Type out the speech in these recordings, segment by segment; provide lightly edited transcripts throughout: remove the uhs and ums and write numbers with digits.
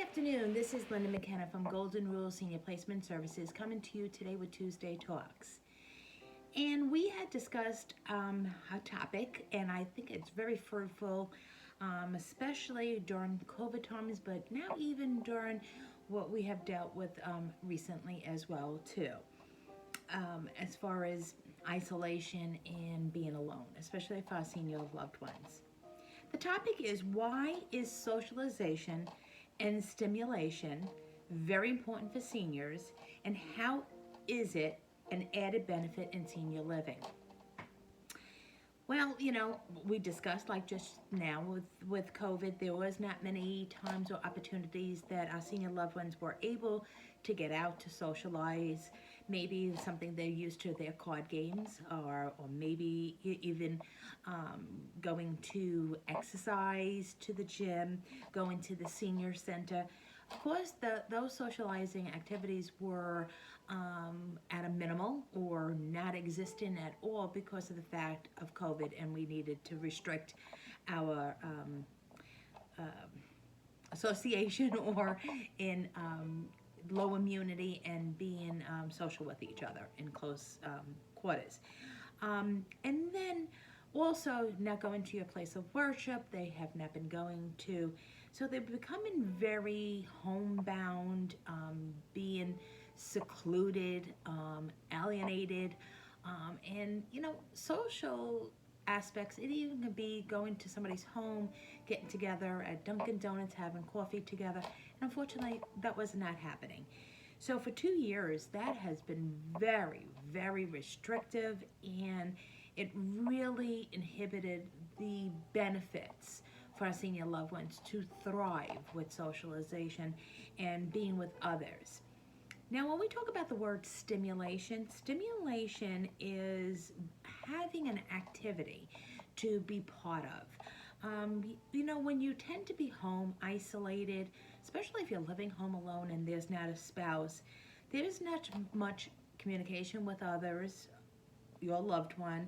afternoon. This is Linda McKenna from Golden Rule Senior Placement Services coming to you today with Tuesday Talks. And we had discussed a topic, and I think it's very fruitful, especially during COVID times, but now even during what we have dealt with recently as well too, as far as isolation and being alone, especially for our senior loved ones. The topic is, why is socialization and stimulation very important for seniors, and how is it an added benefit in senior living? Well, we discussed, like just now with COVID, there was not many times or opportunities that our senior loved ones were able to get out to socialize. Maybe something they're used to, their card games, or maybe even going to exercise, to the gym, going to the senior center. Of course, those socializing activities were at a minimal or not existent at all because of the fact of COVID, and we needed to restrict our association or in low immunity and being social with each other in close quarters. And then also not going to your place of worship. They have not been going to, so they're becoming very homebound, being secluded, alienated, and social aspects. It even could be going to somebody's home, getting together at Dunkin' Donuts, having coffee together. And unfortunately, that was not happening. So for 2 years, that has been very, very restrictive, and it really inhibited the benefits for our senior loved ones to thrive with socialization and being with others. Now, when we talk about the word stimulation, stimulation is having an activity to be part of. When you tend to be home isolated, especially if you're living home alone and there's not a spouse, there's not much communication with others, your loved one,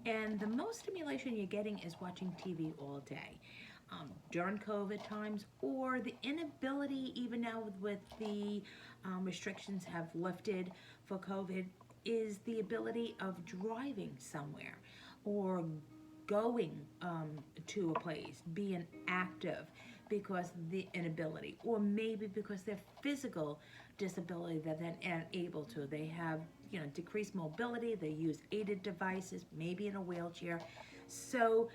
and the most stimulation you're getting is watching TV all day. During COVID times, or the inability, even now with the restrictions have lifted for COVID, is the ability of driving somewhere or going to a place, being active, because the inability, or maybe because their physical disability that they're not able to. They have decreased mobility, they use aided devices, maybe in a wheelchair. So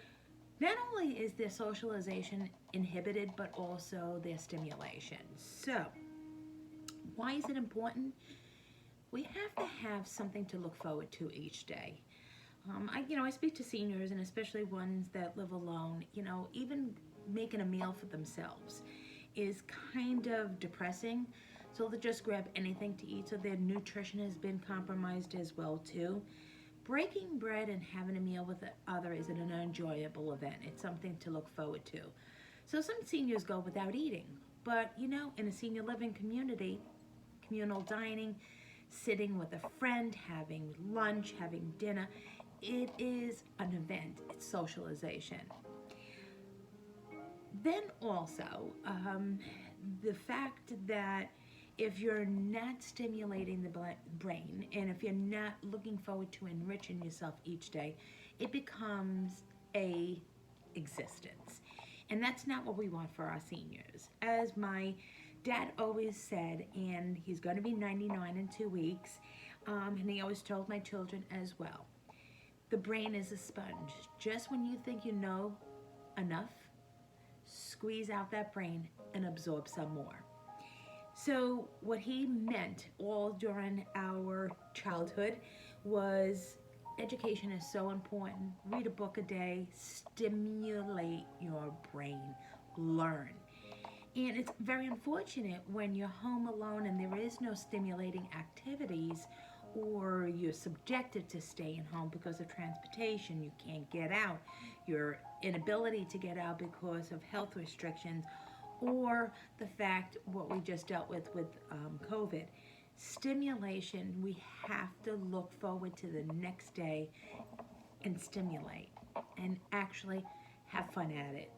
not only is their socialization inhibited, but also their stimulation. So why is it important? We have to have something to look forward to each day. I speak to seniors, and especially ones that live alone, even making a meal for themselves is kind of depressing. So they'll just grab anything to eat. So their nutrition has been compromised as well too. Breaking bread and having a meal with others is an enjoyable event. It's something to look forward to. So some seniors go without eating, but in a senior living community, communal dining, sitting with a friend, having lunch, having dinner, it is an event. It's socialization. Then also, the fact that if you're not stimulating the brain, and if you're not looking forward to enriching yourself each day, it becomes a existence. And that's not what we want for our seniors. As my dad always said, and he's going to be 99 in 2 weeks, and he always told my children as well, the brain is a sponge. Just when you think you know enough, squeeze out that brain and absorb some more. So what he meant all during our childhood was education is so important. Read a book a day, stimulate your brain, learn. And it's very unfortunate when you're home alone and there is no stimulating activities, or you're subjected to staying home because of transportation, you can't get out, your inability to get out because of health restrictions, or the fact what we just dealt with COVID. Stimulation, we have to look forward to the next day and stimulate and actually have fun at it.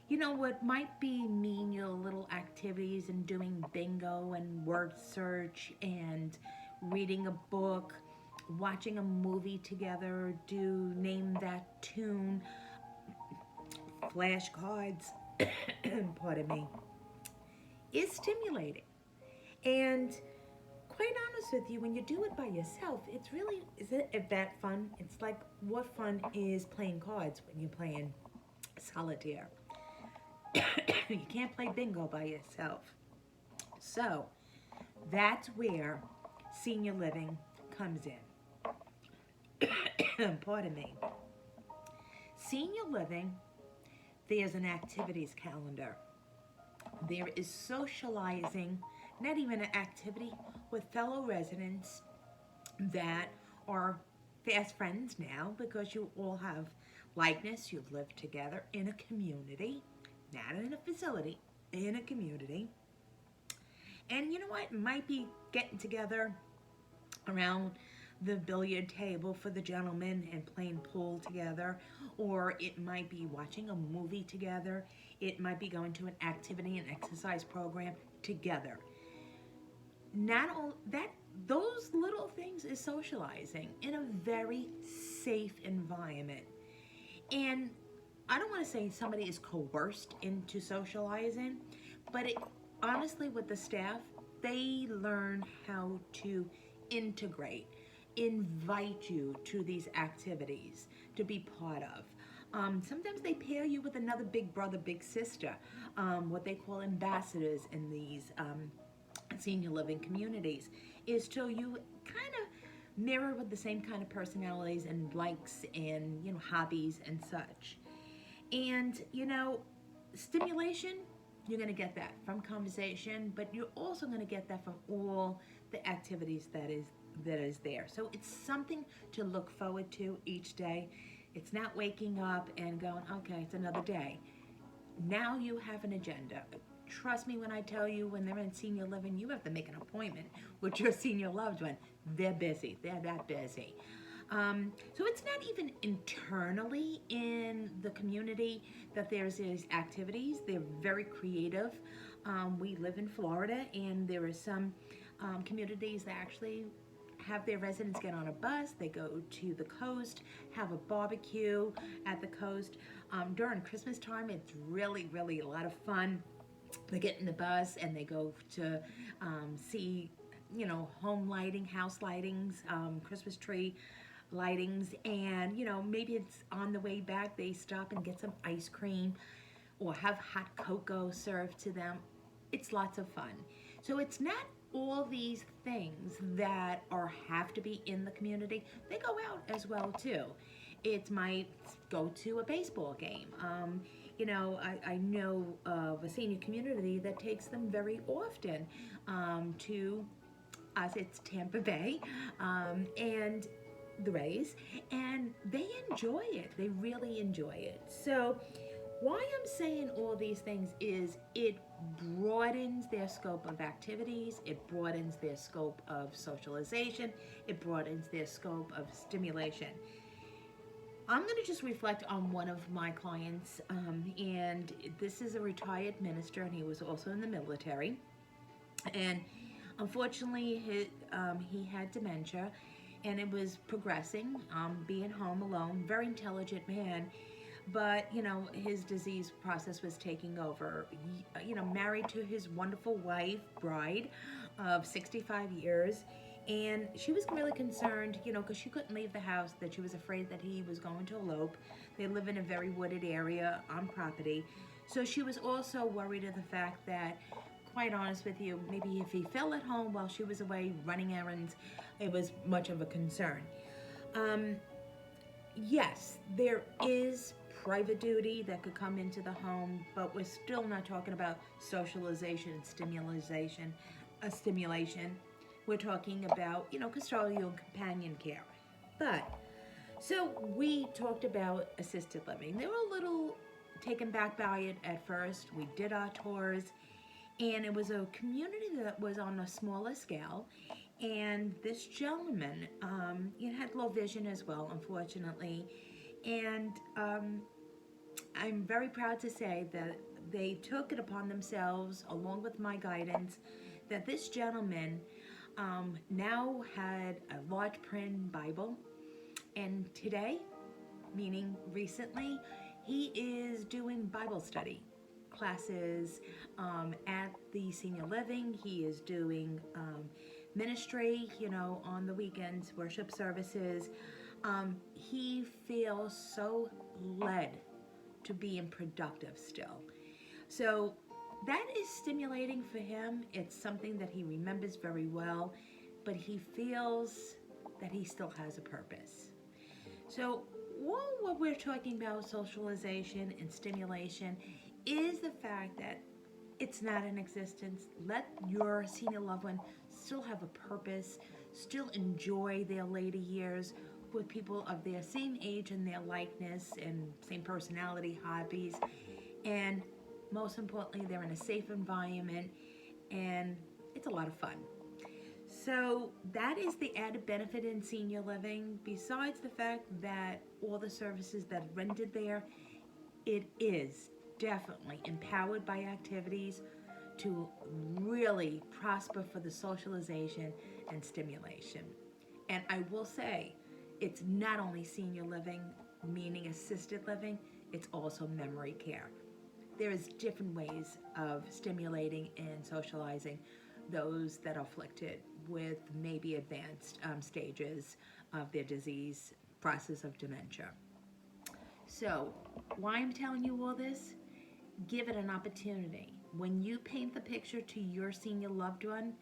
What might be menial little activities activities and doing bingo and word search and reading a book, watching a movie together, do name that tune, flashcards, pardon me, is stimulating. And quite honest with you, when you do it by yourself, it's really, is it that fun? It's like, what fun is playing cards when you're playing solitaire? You can't play bingo by yourself. So that's where senior living comes in. Pardon me. Senior living, there's an activities calendar. There is socializing, not even an activity, with fellow residents that are fast friends now because you all have likeness. You've lived together in a community, not in a facility, in a community. And you know what? It might be getting together around the billiard table for the gentlemen and playing pool together, or it might be watching a movie together. It might be going to an activity and exercise program together. Not all that, those little things is socializing in a very safe environment. And I don't want to say somebody is coerced into socializing, but it honestly, with the staff, they learn how to integrate, invite you to these activities to be part of. Sometimes they pair you with another big brother, big sister, what they call ambassadors in these senior living communities, is till you kind of mirror with the same kind of personalities and likes and, you know, hobbies and such. And, you know, stimulation, you're going to get that from conversation, but you're also going to get that from all the activities that is there. So it's something to look forward to each day. It's not waking up and going, okay, it's another day. Now you have an agenda. Trust me when I tell you, when they're in senior living, you have to make an appointment with your senior loved one. They're busy. They're that busy. So it's not even internally in the community that there's these activities. They're very creative. We live in Florida, and there are some communities that actually have their residents get on a bus. They go to the coast, have a barbecue at the coast. During Christmas time, it's really, really a lot of fun. They get in the bus and they go to see, you know, home lighting, house lightings, Christmas tree lightings, and, you know, maybe it's on the way back they stop and get some ice cream or have hot cocoa served to them. It's lots of fun. So it's not all these things that have to be in the community. They go out as well too. It might go to a baseball game. You know, I know of a senior community that takes them very often to us. It's Tampa Bay, and the Rays, and they enjoy it. They really enjoy it. So why I'm saying all these things is it broadens their scope of activities, it broadens their scope of socialization, it broadens their scope of stimulation. I'm going to just reflect on one of my clients, and this is a retired minister, and he was also in the military. And unfortunately, he had dementia, and it was progressing, being home alone, very intelligent man. But, you know, his disease process was taking over. He, you know, married to his wonderful wife, bride of 65 years. And she was really concerned, you know, because she couldn't leave the house, that she was afraid that he was going to elope. They live in a very wooded area on property. So she was also worried of the fact that, quite honest with you, maybe if he fell at home while she was away running errands, it was much of a concern. Yes, there is private duty that could come into the home, but we're still not talking about socialization and stimulation. We're talking about, you know, custodial companion care. But, so we talked about assisted living. They were a little taken back by it at first. We did our tours, and it was a community that was on a smaller scale. And this gentleman, he had low vision as well, unfortunately. And I'm very proud to say that they took it upon themselves, along with my guidance, that this gentleman now had a large print Bible, and today, meaning recently, he is doing Bible study classes at the senior living. He is doing ministry, on the weekends, worship services. He feels so led to being productive still. So that is stimulating for him. It's something that he remembers very well, but he feels that he still has a purpose. So what we're talking about, socialization and stimulation, is the fact that it's not in existence. Let your senior loved one still have a purpose, still enjoy their later years with people of their same age and their likeness and same personality, hobbies, and most importantly, they're in a safe environment and it's a lot of fun. So that is the added benefit in senior living, besides the fact that all the services that are rendered there, it is definitely empowered by activities to really prosper for the socialization and stimulation. And I will say, it's not only senior living, meaning assisted living, it's also memory care. There's different ways of stimulating and socializing those that are afflicted with maybe advanced stages of their disease process of dementia. So, why I'm telling you all this? Give it an opportunity. When you paint the picture to your senior loved one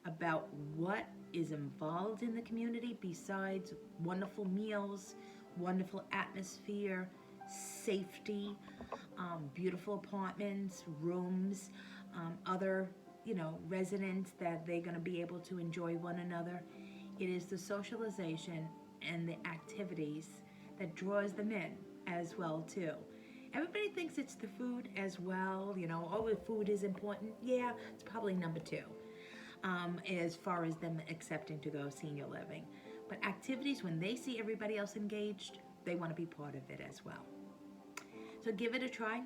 about what is involved in the community besides wonderful meals, wonderful atmosphere, safety, beautiful apartments, rooms, other, residents that they're going to be able to enjoy one another. It is the socialization and the activities that draws them in as well too. Everybody thinks it's the food as well. The food is important. Yeah, it's probably number two as far as them accepting to go senior living. But activities, when they see everybody else engaged, they want to be part of it as well. So give it a try,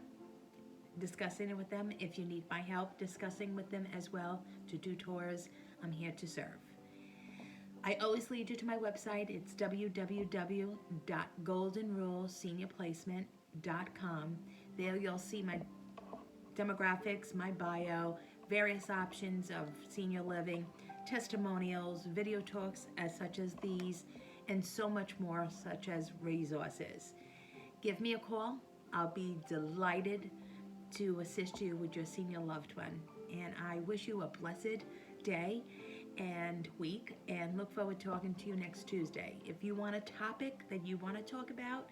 discussing it with them. If you need my help discussing with them as well to do tours, I'm here to serve. I always lead you to my website. It's www.goldenruleseniorplacement.com. There you'll see my demographics, my bio, various options of senior living, testimonials, video talks such as these, and so much more, such as resources. Give me a call. I'll be delighted to assist you with your senior loved one. And I wish you a blessed day and week, and look forward to talking to you next Tuesday. If you want a topic that you want to talk about,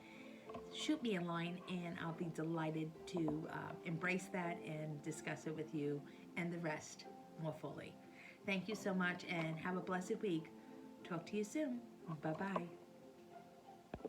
shoot me a line and I'll be delighted to embrace that and discuss it with you and the rest more fully. Thank you so much and have a blessed week. Talk to you soon. Bye-bye.